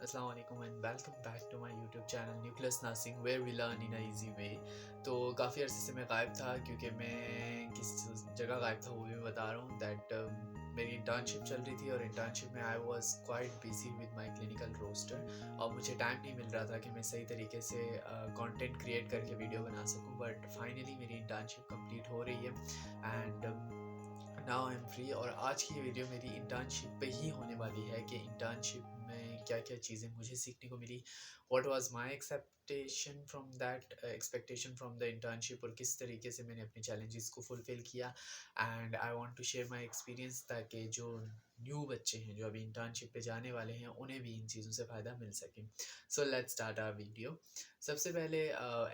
अस्सलाम वालेकुम and welcome back to my YouTube channel nucleus nursing where we learn in a easy way. तो काफ़ी अरसे से मैं गायब था क्योंकि मैं किस जगह गायब था वो भी मैं बता रहा हूँ दैट मेरी इंटर्नशिप चल रही थी और इंटर्नशिप में I was quite busy with my clinical roster और मुझे टाइम नहीं मिल रहा था कि मैं सही तरीके से कंटेंट क्रिएट करके वीडियो बना सकूँ। बट फाइनली मेरी इंटर्नशिप कंप्लीट हो रही है and now I am free. और आज की ये वीडियो मेरी इंटर्नशिप पे ही होने वाली है कि इंटर्नशिप में क्या क्या चीज़ें मुझे सीखने को मिली, what was my expectation from the internship और किस तरीके से मैंने अपने चैलेंजेस को फुलफिल किया। And I want to share my experience ताकि जो न्यू बच्चे हैं जो अभी इंटर्नशिप पे जाने वाले हैं उन्हें भी इन चीज़ों से फ़ायदा मिल सके। So let's start our video. सबसे पहले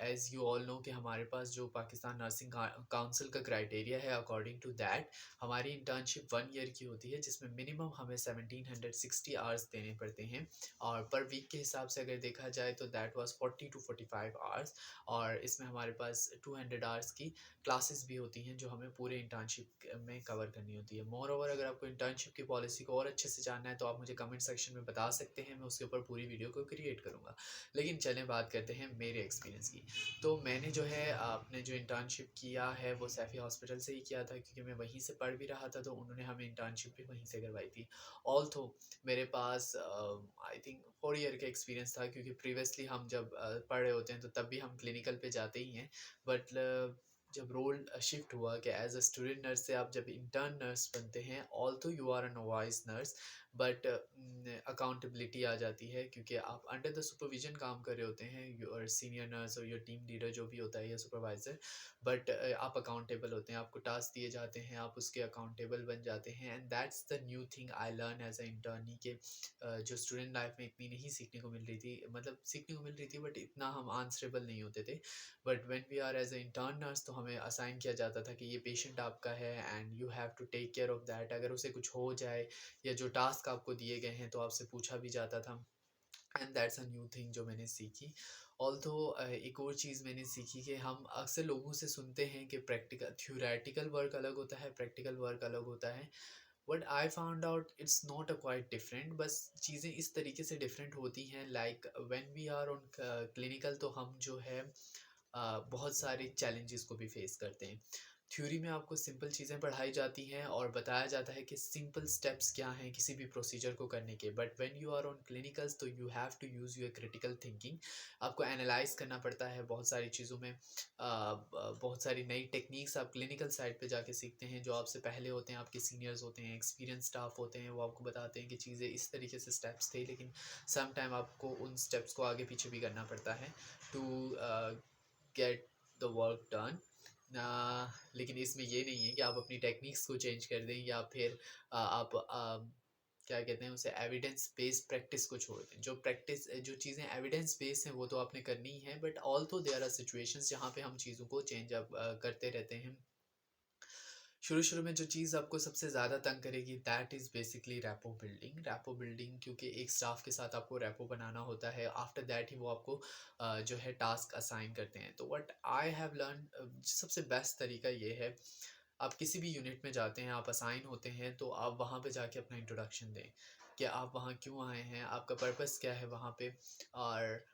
एज़ यू ऑल नो कि हमारे पास जो पाकिस्तान नर्सिंग काउंसिल का क्राइटेरिया है, अकॉर्डिंग टू दैट हमारी इंटर्नशिप 1 ईयर की होती है जिसमें मिनिमम हमें 1760 आवर्स देने पड़ते हैं। और पर वीक के हिसाब से अगर देखा जाए तो दैट वाज 40 टू 45 आवर्स। और इसमें हमारे पास 200 आवर्स की क्लासेस भी होती हैं जो हमें पूरे इंटर्नशिप में कवर करनी होती है। मोर ओवर अगर आपको इंटर्नशिप की पॉलिसी को और अच्छे से जानना है तो आप मुझे कमेंट सेक्शन में बता सकते हैं, मैं उसके ऊपर पूरी वीडियो को क्रिएट करूँगा। लेकिन चलें बात करते हैं मेरे एक्सपीरियंस की। तो मैंने जो है अपने जो इंटर्नशिप किया है वो सैफी हॉस्पिटल से ही किया था क्योंकि मैं वहीं से पढ़ भी रहा था, तो उन्होंने हमें इंटर्नशिप भी वहीं से करवाई थी। ऑल्थो मेरे पास आई थिंक 4 ईयर का एक्सपीरियंस था क्योंकि प्रीवियसली हम जब पढ़ रहे होते हैं तो तब भी हम क्लिनिकल पे जाते ही हैं। बट जब रोल शिफ्ट हुआ कि एज अ स्टूडेंट नर्स से आप जब इंटर्न नर्स बनते हैं, although you are a novice nurse, but accountability आ जाती है क्योंकि आप अंडर द सुपरविजन काम कर रहे होते हैं, योर सीनियर नर्स और योर टीम लीडर जो भी होता है या सुपरवाइज़र। बट आप अकाउंटेबल होते हैं, आपको टास्क दिए जाते हैं, आप उसके अकाउंटेबल बन जाते हैं। And that's the new thing I learn as a internee के जो स्टूडेंट लाइफ में इतनी नहीं सीखने को मिल रही थी, मतलब सीखने को मिल रही थी बट इतना हम आंसरेबल नहीं होते थे। But when we are as a intern nurse तो हमें असाइन किया जाता था कि ये पेशेंट आपका है and you have to take care of that. अगर उसे कुछ हो जाए या जो टास्क आपको दिए गए हैं तो आपसे पूछा भी जाता था। And that's a new thing जो मैंने सीखी। ऑल्दो एक और चीज़ मैंने सीखी कि हम अक्सर लोगों से सुनते हैं कि प्रैक्टिकल थ्योरेटिकल वर्क अलग होता है, प्रैक्टिकल वर्क अलग होता है। But I found out it's not a quite different, बस चीज़ें इस तरीके से डिफरेंट होती हैं। Like when we are on clinical तो हम जो है बहुत सारे चैलेंजेस को भी फेस करते हैं। थ्योरी में आपको सिंपल चीज़ें पढ़ाई जाती हैं और बताया जाता है कि सिंपल स्टेप्स क्या हैं किसी भी प्रोसीजर को करने के। But when you are on clinicals तो you have to use your critical thinking. आपको एनालाइज करना पड़ता है बहुत सारी चीज़ों में। बहुत सारी नई टेक्निक्स आप क्लिनिकल साइड पे जाके सीखते हैं। जो आपसे पहले होते हैं, आपके सीनियर्स होते हैं, एक्सपीरियंस स्टाफ होते हैं, वो आपको बताते हैं कि चीज़ें इस तरीके से स्टेप्स थे, लेकिन सम टाइम आपको उन स्टेप्स को आगे पीछे भी करना पड़ता है to get the work done. लेकिन इसमें ये नहीं है कि आप अपनी टेक्निक्स को चेंज कर दें या फिर आप क्या कहते हैं उसे एविडेंस बेस्ड प्रैक्टिस को छोड़ दें। जो चीज़ें एविडेंस बेस्ड हैं वो तो आपने करनी ही है, but also there are situations जहाँ पे हम चीज़ों को चेंज अप करते रहते हैं। शुरू-शुरू में जो चीज़ आपको सबसे ज़्यादा तंग करेगी that is basically rapport building. Rapport building क्योंकि एक स्टाफ के साथ आपको रैपो बनाना होता है, आफ्टर दैट ही वो आपको जो है टास्क असाइन करते हैं। तो व्हाट आई हैव लर्न, सबसे बेस्ट तरीका ये है, आप किसी भी यूनिट में जाते हैं, आप असाइन होते हैं तो आप वहाँ पे जाके अपना इंट्रोडक्शन दें, कि आप वहाँ क्यों आए हैं, आपका पर्पस क्या है वहाँ पे। और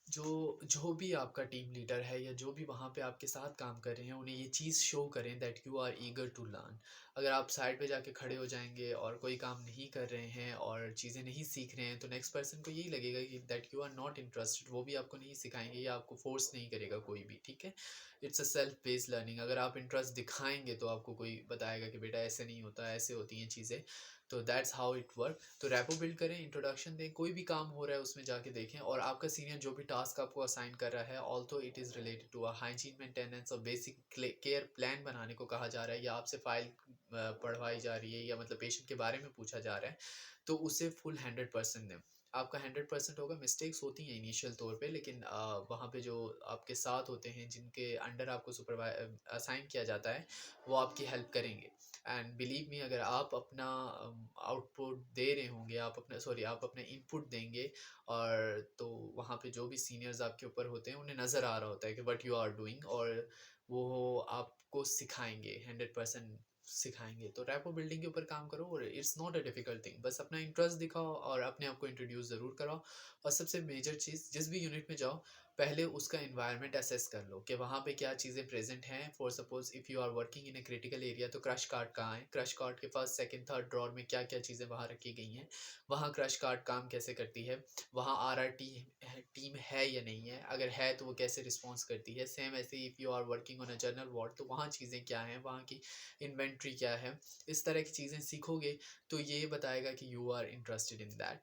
जो भी आपका टीम लीडर है या जो भी वहाँ पे आपके साथ काम कर रहे हैं उन्हें ये चीज़ शो करें that you are eager to learn. अगर आप साइड पे जाके खड़े हो जाएँगे और कोई काम नहीं कर रहे हैं और चीज़ें नहीं सीख रहे हैं तो नेक्स्ट पर्सन को यही लगेगा कि that you are not interested, वो भी आपको नहीं सिखाएँगे या आपको फ़ोर्स नहीं करेगा कोई भी, ठीक है? It's a self based learning. अगर आप इंटरेस्ट दिखाएँगे तो आपको कोई बताएगा कि बेटा ऐसे नहीं होता, ऐसे होती हैं चीज़ें। तो दैट्स हाउ इट वर्क। तो रैपो बिल्ड करें, इंट्रोडक्शन दें, कोई भी काम हो रहा है उसमें जाके देखें और आपका सीनियर जो भी टास्क आपको असाइन कर रहा है, although it is related to a hygiene maintenance और बेसिक केयर प्लान बनाने को कहा जा रहा है या आपसे फाइल पढ़वाई जा रही है या मतलब पेशेंट के बारे में पूछा जा रहा है, तो उसे फुल 100% दें। आपका 100% होगा, मिस्टेक्स होती हैं इनिशियल तौर पे, लेकिन वहाँ पे जो आपके साथ होते हैं जिनके अंडर आपको असाइन किया जाता है, वो आपकी हेल्प करेंगे। एंड बिलीव मी, अगर आप अपना आउटपुट दे रहे होंगे, आप अपना इनपुट देंगे और तो वहाँ पे जो भी सीनियर्स आपके ऊपर होते हैं उन्हें नज़र आ रहा होता है कि व्हाट यू आर डूइंग, और वो आपको सिखाएंगे 100%। सिखाएंगे। तो रैपो बिल्डिंग के ऊपर काम करो और it's not a difficult thing, बस अपना इंटरेस्ट दिखाओ और अपने आप को इंट्रोड्यूस ज़रूर कराओ। और सबसे मेजर चीज़, जिस भी यूनिट में जाओ पहले उसका इन्वायरमेंट असेस कर लो कि वहाँ पे क्या चीज़ें प्रेजेंट हैं। For suppose if you are working in a critical area, तो क्रश कार्ड कहाँ है, क्रश कार्ड के फर्स्ट सेकंड थर्ड ड्रॉर में क्या क्या चीज़ें वहाँ रखी गई हैं, वहाँ क्रश कार्ड काम कैसे करती है, वहाँ RRT टीम है या नहीं है, अगर है तो वो कैसे रिस्पॉन्स करती है। सेम ऐसे if you are working on a general ward, तो वहाँ चीज़ें क्या हैं, वहाँ की इन्वेंट्री क्या है। इस तरह की चीज़ें सीखोगे तो ये बताएगा कि you are interested in that.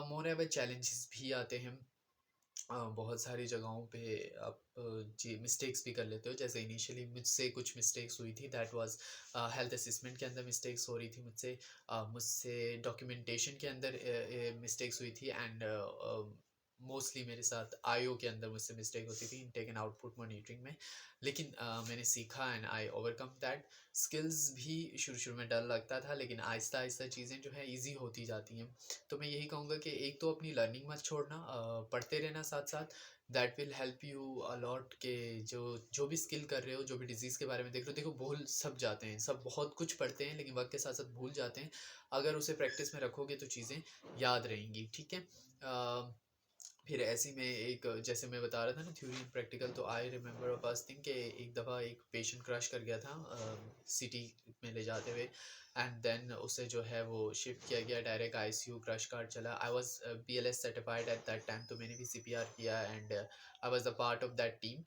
Moreover challenges भी आते हैं बहुत सारी जगहों पे। आप जी मिस्टेक्स भी कर लेते हो, जैसे इनिशियली मुझसे कुछ मिस्टेक्स हुई थी, दैट वाज हेल्थ असेसमेंट के अंदर मिस्टेक्स हो रही थी मुझसे। मुझसे डॉक्यूमेंटेशन के अंदर मिस्टेक्स हुई थी, एंड मोस्टली मेरे साथ आईओ के अंदर मुझसे मिस्टेक होती थी, इनटेक एंड आउटपुट मॉनिटरिंग में। लेकिन मैंने सीखा and I overcome that. Skills भी शुरू शुरू में डर लगता था, लेकिन आहिस्ता आहिस्ता चीज़ें जो है ईजी होती जाती हैं। तो मैं यही कहूँगा कि एक तो अपनी लर्निंग मत छोड़ना, पढ़ते रहना साथ साथ। That will help you a lot के जो जो भी स्किल कर रहे हो, जो भी डिजीज़ के बारे में देख रहे हो, देखो भूल सब जाते हैं, सब बहुत कुछ पढ़ते हैं लेकिन वक्त के साथ साथ भूल जाते हैं। अगर उसे प्रैक्टिस में रखोगे तो चीज़ें याद रहेंगी, ठीक है। फिर ऐसे में एक, जैसे मैं बता रहा था ना थ्योरी एंड प्रैक्टिकल, तो I remember a first thing कि एक दफ़ा एक पेशेंट क्रश कर गया था सिटी में ले जाते हुए, एंड देन उसे जो है वो शिफ्ट किया गया डायरेक्ट आईसीयू। क्रश कार्ड चला, I was BLS certified at that time, तो मैंने भी CPR किया and I was the part of that team.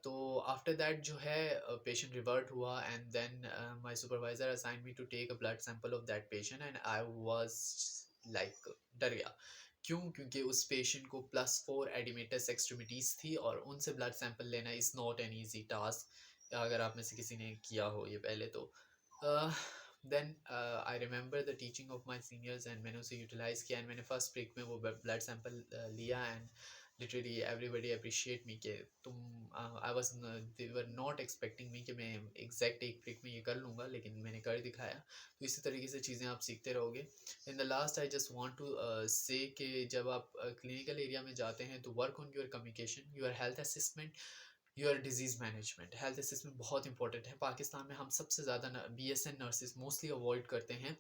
तो आफ्टर दैट जो है पेशेंट रिवर्ट हुआ, and then my supervisor assign me to take a blood sample of that patient, and I was like डर गया। क्यों? क्योंकि उस पेशेंट को +4 एडिमेटस एक्सट्रीमिटीज़ थी और उनसे ब्लड सैंपल लेना is not an easy task, अगर आप में से किसी ने किया हो ये पहले तो। Then I remember the teaching of my seniors, एंड मैंने उसे यूटिलाइज़ किया, एंड मैंने फर्स्ट ब्रेक में वो ब्लड सैंपल लिया, एंड लिटरली एवरीबडी अप्रिशिएट मी कि तुम, I was, they were not expecting me कि मैं एग्जैक्ट एक ब्रेक में ये कर लूँगा, लेकिन मैंने कर दिखाया। तो इसी तरीके से चीज़ें आप सीखते रहोगे। In the last I just want to say कि जब आप क्लिनिकल एरिया में जाते हैं तो work on your communication, your health assessment, your disease management. Health assessment बहुत इंपॉर्टेंट है। पाकिस्तान में हम सबसे ज़्यादा BSN नर्सेज मोस्टली अवॉइड करते हैं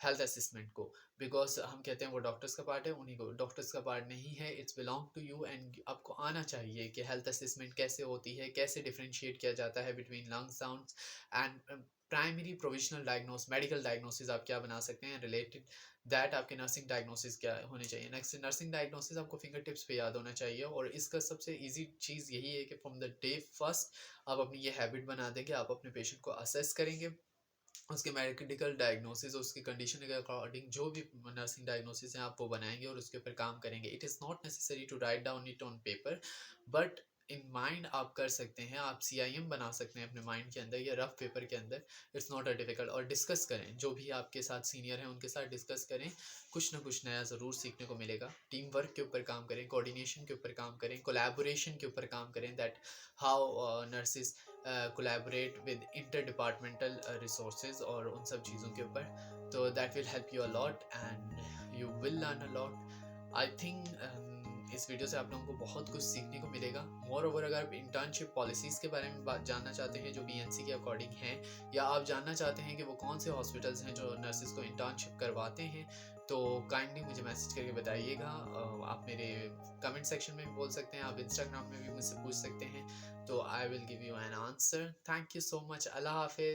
हेल्थ असेसमेंट को, बिकॉज हम कहते हैं वो डॉक्टर्स का पार्ट है, उन्हीं को, डॉक्टर्स का पार्ट नहीं है, it's belong to you. And आपको आना चाहिए कि हेल्थ असेसमेंट कैसे होती है, कैसे डिफ्रेंशिएट किया जाता है between lung sounds and primary provisional diagnose, medical diagnosis आप क्या बना सकते हैं रिलेटेड दैट। आपके नर्सिंग डायग्नोसिस क्या होने चाहिए, नेक्स्ट नर्सिंग डायग्नोसिस आपको फिंगर टिप्स पे याद होना चाहिए। और इसका सबसे इजी चीज़ यही है कि फ्रॉम द डे फर्स्ट आप अपनी ये हैबिट बना देंगे, आप अपने पेशेंट को असेस करेंगे, उसके मेडिकल डायग्नोसिस, उसकी कंडीशन के अकॉर्डिंग जो भी नर्सिंग डायग्नोसिस हैं आप वो बनाएंगे और उसके ऊपर काम करेंगे। It is not necessary to write down it on paper, but in mind आप कर सकते हैं, आप CIM बना सकते हैं अपने माइंड के अंदर या रफ पेपर के अंदर। It's not a difficult. और डिस्कस करें, जो भी आपके साथ सीनियर हैं उनके साथ डिस्कस करें, कुछ ना कुछ नया ज़रूर सीखने को मिलेगा। टीम वर्क के ऊपर काम करें, कोऑर्डिनेशन के ऊपर काम करें, कोलैबोरेशन के ऊपर काम करें, that how nurses collaborate with interdepartmental resources और उन सब चीज़ों के ऊपर। तो that will help you a lot and you will learn a lot. I think इस वीडियो से आप लोगों को बहुत कुछ सीखने को मिलेगा। मोर ओवर अगर आप इंटर्नशिप पॉलिसीज़ के बारे में बात जानना चाहते हैं जो BNC के अकॉर्डिंग हैं, या आप जानना चाहते हैं कि वो कौन से हॉस्पिटल्स हैं जो नर्सिस को इंटर्नशिप करवाते हैं, तो काइंडली मुझे मैसेज करके बताइएगा। आप मेरे कमेंट सेक्शन में भी बोल सकते हैं, आप इंस्टाग्राम में भी मुझसे पूछ सकते हैं, तो I will give you an answer. Thank you so much. अल्लाह हाफिज़।